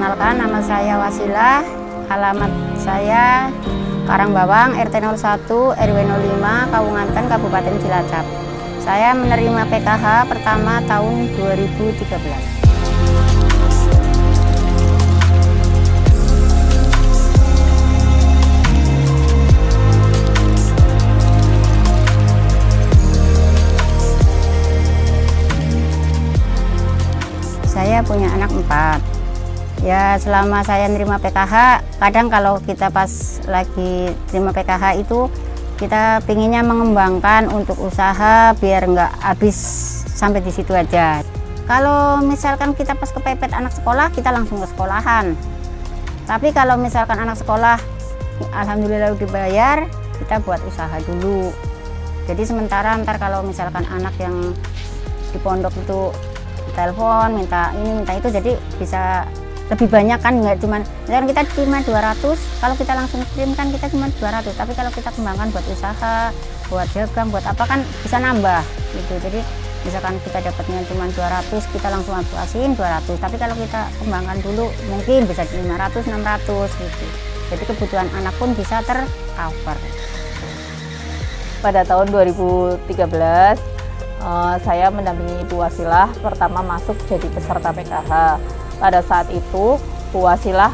Perkenalkan, nama saya Wasilah, alamat saya Karangbawang, RT 01, RW 05, Kawunganten, Kabupaten Cilacap. Saya menerima PKH pertama tahun 2013. Saya punya anak 4. Ya, selama saya nerima PKH, kadang kalau kita pas lagi terima PKH itu kita pinginnya mengembangkan untuk usaha biar nggak habis sampai di situ aja. Kalau misalkan kita pas kepepet anak sekolah, kita langsung ke sekolahan. Tapi kalau misalkan anak sekolah alhamdulillah dibayar, kita buat usaha dulu. Jadi sementara ntar kalau misalkan anak yang di pondok itu telepon minta ini minta itu, jadi bisa lebih banyak kan, nggak cuma misalkan kita cuma 200, kalau kita langsung kirim kan kita cuma 200, tapi kalau kita kembangkan buat usaha, buat dagang, buat apa kan bisa nambah gitu. Jadi misalkan kita dapatnya cuma 200, kita langsung alokasiin 200, tapi kalau kita kembangkan dulu mungkin bisa 500 600 gitu. Jadi kebutuhan anak pun bisa tercover. Pada tahun 2013 saya mendampingi Bu Wasilah pertama masuk jadi peserta PKH. Pada saat itu Bu Wasilah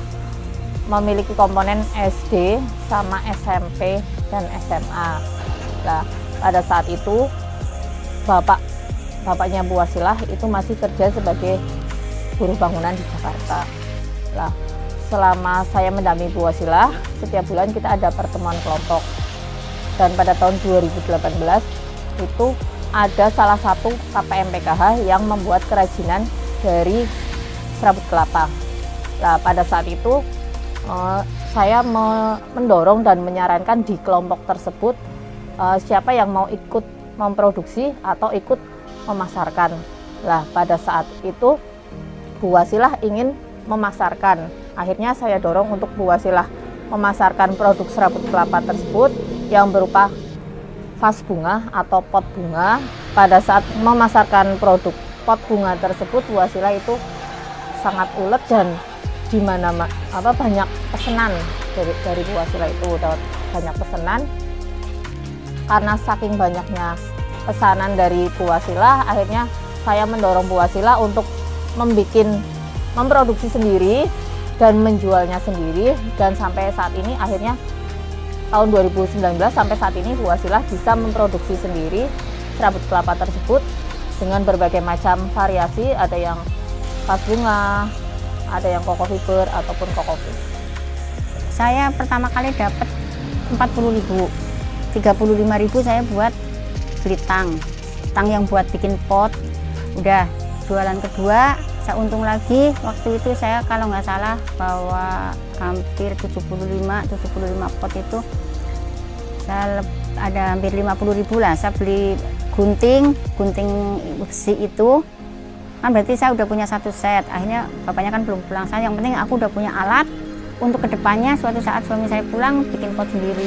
memiliki komponen SD sama SMP dan SMA. Nah, pada saat itu bapaknya Bu Wasilah itu masih kerja sebagai buruh bangunan di Jakarta. Nah, selama saya mendampingi Bu Wasilah, setiap bulan kita ada pertemuan kelompok. Dan pada tahun 2018 itu ada salah satu KPM PKH yang membuat kerajinan dari serabut kelapa. Nah, pada saat itu saya mendorong dan menyarankan di kelompok tersebut siapa yang mau ikut memproduksi atau ikut memasarkan. Nah, pada saat itu Bu Wasilah ingin memasarkan. Akhirnya saya dorong untuk Bu Wasilah memasarkan produk serabut kelapa tersebut yang berupa vas bunga atau pot bunga. Pada saat memasarkan produk pot bunga tersebut, Bu Wasilah itu sangat ulet dan di mana banyak pesanan dari Bu Wasilah itu, dapat banyak pesanan. Karena saking banyaknya pesanan dari Bu Wasilah, akhirnya saya mendorong Bu Wasilah untuk memproduksi sendiri dan menjualnya sendiri, dan sampai saat ini akhirnya tahun 2019 sampai saat ini Bu Wasilah bisa memproduksi sendiri serabut kelapa tersebut dengan berbagai macam variasi, ada yang vas bunga, ada yang koko fiber ataupun kokofi. Saya pertama kali dapat 40.000, 35.000 saya buat beli tang yang buat bikin pot. Udah jualan kedua, saya untung lagi. Waktu itu saya kalau nggak salah bawa hampir 75 pot itu, saya ada hampir 50.000 lah. Saya beli gunting besi itu kan, berarti saya udah punya satu set. Akhirnya bapaknya kan belum pulang, saya yang penting aku udah punya alat untuk kedepannya suatu saat suami saya pulang bikin pot sendiri.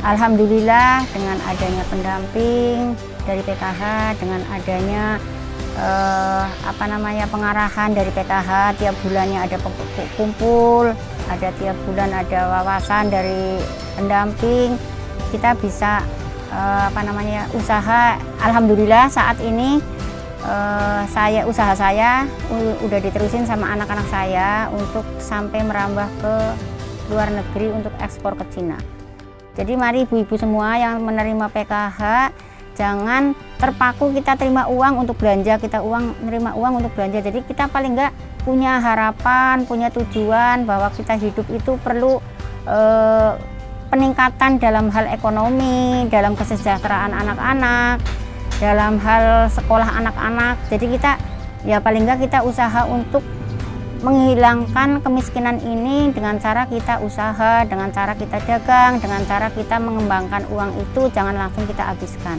Alhamdulillah dengan adanya pendamping dari PKH, dengan adanya pengarahan dari PKH, tiap bulannya ada kumpul, ada tiap bulan ada wawasan dari pendamping, kita bisa usaha. Alhamdulillah saat ini usaha saya udah diterusin sama anak-anak saya untuk sampai merambah ke luar negeri untuk ekspor ke Cina. Jadi mari ibu-ibu semua yang menerima PKH, jangan terpaku kita terima uang untuk belanja, nerima uang untuk belanja. Jadi kita paling enggak punya harapan, punya tujuan bahwa kita hidup itu perlu peningkatan dalam hal ekonomi, dalam kesejahteraan anak-anak, dalam hal sekolah anak-anak. Jadi kita ya paling nggak kita usaha untuk menghilangkan kemiskinan ini dengan cara kita usaha, dengan cara kita dagang, dengan cara kita mengembangkan uang itu jangan langsung kita habiskan.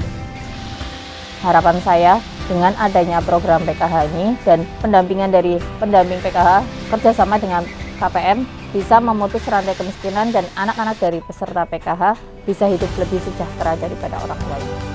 Harapan saya dengan adanya program PKH ini dan pendampingan dari pendamping PKH kerjasama dengan KPM bisa memutus rantai kemiskinan dan anak-anak dari peserta PKH bisa hidup lebih sejahtera daripada orang lain.